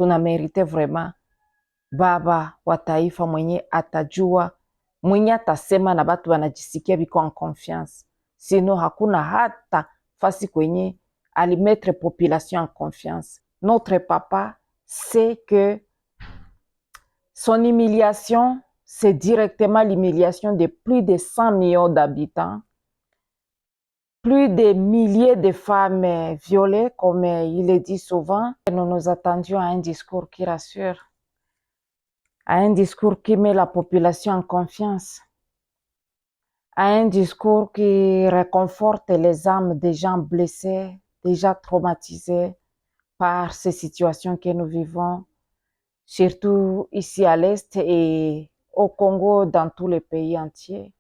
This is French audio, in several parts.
tunamerite vraiment baba wa taifa mwenye atajua, mwenye atasema na batu wanajisikia biko en confiance. Sino hakuna hata fasi kwenye alimettre population en confiance. Notre papa sait que son humiliation, c'est directement l'humiliation de plus de 100 millions d'habitants, plus de milliers de femmes violées, comme il le dit souvent. Nous nous attendions à un discours qui rassure, à un discours qui met la population en confiance, à un discours qui réconforte les âmes des gens blessés, déjà traumatisés par ces situations que nous vivons, surtout ici à l'Est et au Congo, dans tous les pays entiers.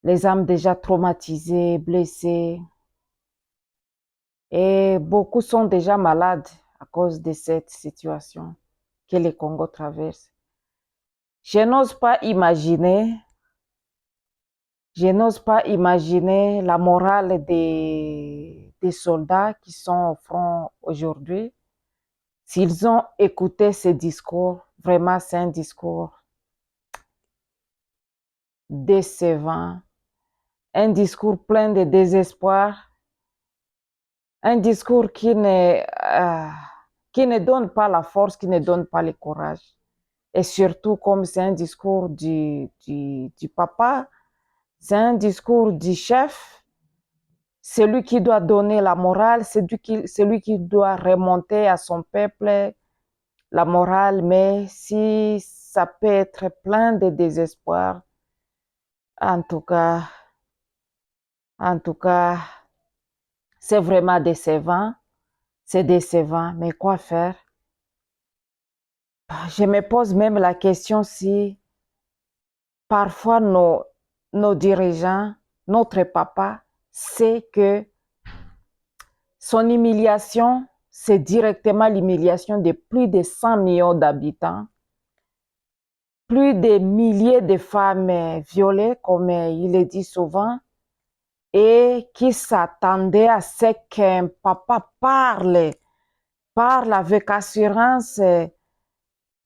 Les âmes déjà traumatisées, blessées, et beaucoup sont déjà malades à cause de cette situation que le Congo traverse. Je n'ose pas imaginer la morale des soldats qui sont au front aujourd'hui. S'ils ont écouté ce discours, vraiment c'est un discours décevant, un discours plein de désespoir, un discours qui ne donne pas la force, qui ne donne pas le courage. Et surtout, comme c'est un discours du papa, c'est un discours du chef, c'est lui qui doit donner la morale, c'est lui qui doit remonter à son peuple la morale, mais si ça peut être plein de désespoir, en tout cas, c'est vraiment décevant, mais quoi faire? Je me pose même la question si parfois nos dirigeants, notre papa, sait que son humiliation, c'est directement l'humiliation de plus de 100 millions d'habitants, plus de milliers de femmes violées, comme il le dit souvent, et qui s'attendaient à ce qu'un papa parle avec assurance,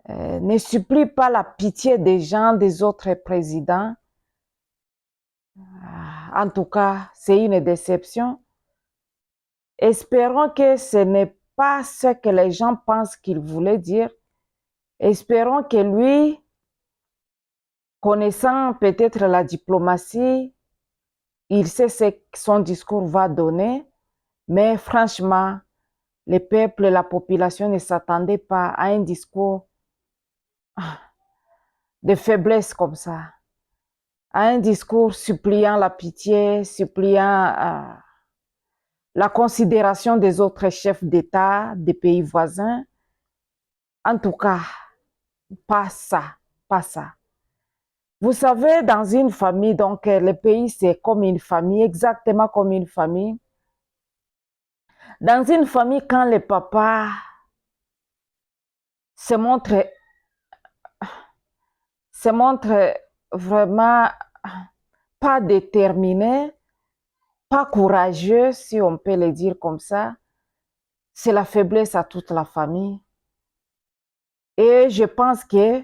ne supplie pas la pitié des gens, des autres présidents. En tout cas, c'est une déception. Espérons que ce n'est pas ce que les gens pensent qu'il voulait dire. Espérons que lui, connaissant peut-être la diplomatie, il sait ce que son discours va donner, mais franchement, le peuple et la population ne s'attendaient pas à un discours de faiblesse comme ça, à un discours suppliant la pitié, suppliant la considération des autres chefs d'État, des pays voisins. En tout cas, pas ça. Vous savez, dans une famille, donc le pays, c'est comme une famille, exactement comme une famille. Dans une famille, quand le papa se montre vraiment pas déterminé, pas courageux, si on peut le dire comme ça, c'est la faiblesse à toute la famille. Et je pense que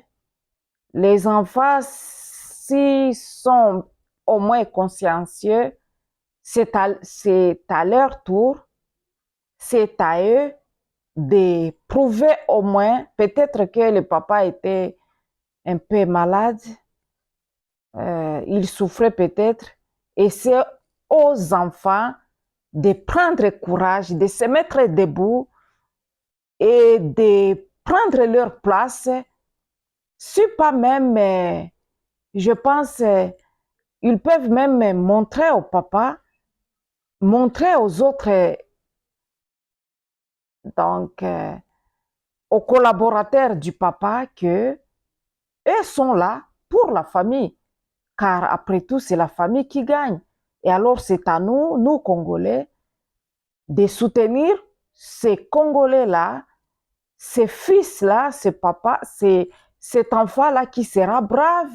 les enfants, s'ils sont au moins consciencieux, c'est à leur tour, c'est à eux de prouver au moins, peut-être que le papa était un peu malade, il souffrait peut-être, et c'est aux enfants de prendre courage, de se mettre debout et de prendre leur place. Si pas même, je pense, ils peuvent même montrer au papa, montrer aux autres, donc aux collaborateurs du papa, que eux sont là pour la famille, car après tout, c'est la famille qui gagne. Et alors, c'est à nous, nous Congolais, de soutenir ces Congolais-là, ces fils-là, ces papas, cet enfant-là qui sera brave,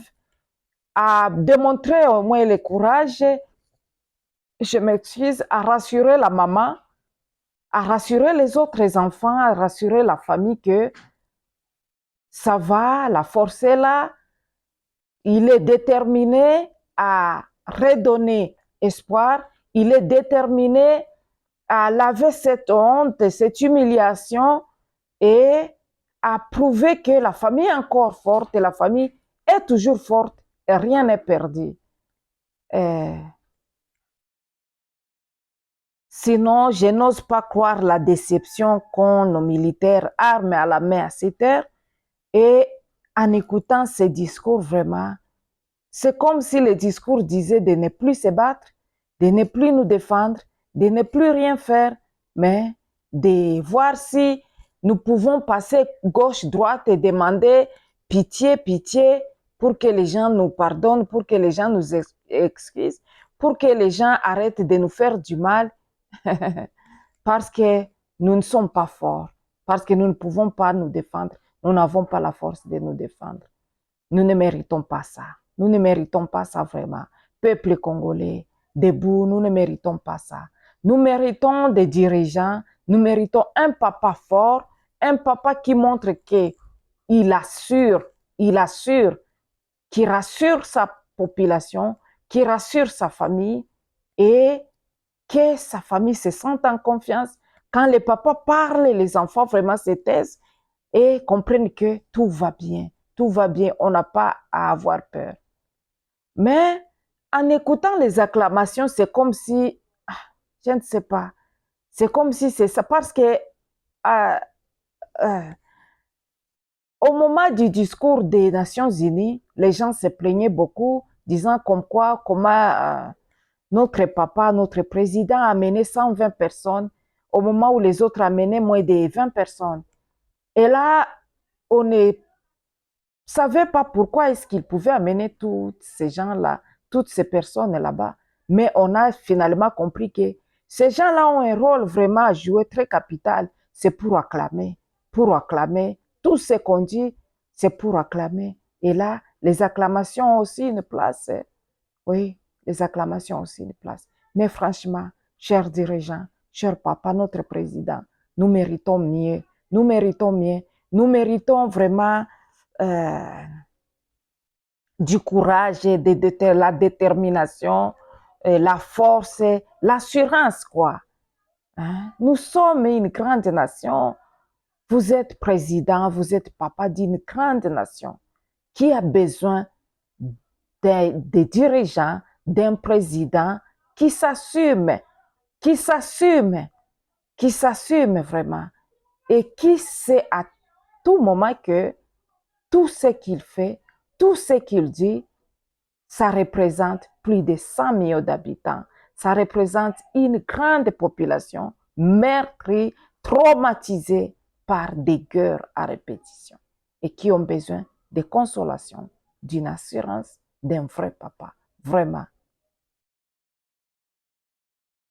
à démontrer au moins le courage, je m'excuse, à rassurer la maman à rassurer les autres enfants, à rassurer la famille que ça va, la force est là. Il est déterminé à redonner espoir. Il est déterminé à laver cette honte, cette humiliation et à prouver que la famille est encore forte et la famille est toujours forte et rien n'est perdu. Sinon, je n'ose pas croire la déception qu'ont nos militaires armés à la main à cette heure. Et en écoutant ces discours, vraiment, c'est comme si le discours disait de ne plus se battre, de ne plus nous défendre, de ne plus rien faire, mais de voir si nous pouvons passer gauche-droite et demander pitié, pitié, pour que les gens nous pardonnent, pour que les gens nous excusent, pour que les gens arrêtent de nous faire du mal, parce que nous ne sommes pas forts, parce que nous ne pouvons pas nous défendre, nous n'avons pas la force de nous défendre. Nous ne méritons pas ça. Nous ne méritons pas ça vraiment. Peuple congolais, debout, nous ne méritons pas ça. Nous méritons des dirigeants, nous méritons un papa fort, un papa qui montre qu'il assure, qui rassure sa population, qui rassure sa famille et que sa famille se sente en confiance. Quand les papas parlent, les enfants vraiment se taisent et comprennent que tout va bien. Tout va bien, on n'a pas à avoir peur. Mais en écoutant les acclamations, c'est comme si, je ne sais pas, c'est comme si c'est ça, parce que au moment du discours des Nations Unies, les gens se plaignaient beaucoup, disant comme quoi, comment notre papa, notre président a amené 120 personnes, au moment où les autres amenaient moins de 20 personnes. Et là, on ne savait pas pourquoi est-ce qu'il pouvait amener tous ces gens-là, toutes ces personnes là-bas. Mais on a finalement compris que ces gens-là ont un rôle vraiment à jouer très capital. C'est pour acclamer, pour acclamer. Tout ce qu'on dit, c'est pour acclamer. Et là, les acclamations ont aussi une place. Oui, les acclamations ont aussi une place. Mais franchement, chers dirigeants, cher papa, notre président, nous méritons mieux. Nous méritons mieux. Nous méritons vraiment du courage, la détermination, la force, l'assurance, quoi. Hein? Nous sommes une grande nation. Vous êtes président, vous êtes papa d'une grande nation qui a besoin des dirigeants, d'un président qui s'assume, qui s'assume vraiment et qui sait à tout moment que tout ce qu'il fait, tout ce qu'il dit, ça représente plus de 100 millions d'habitants. Ça représente une grande population meurtrie, traumatisée par des guerres à répétition et qui ont besoin de consolation, d'une assurance, d'un vrai papa. Vraiment,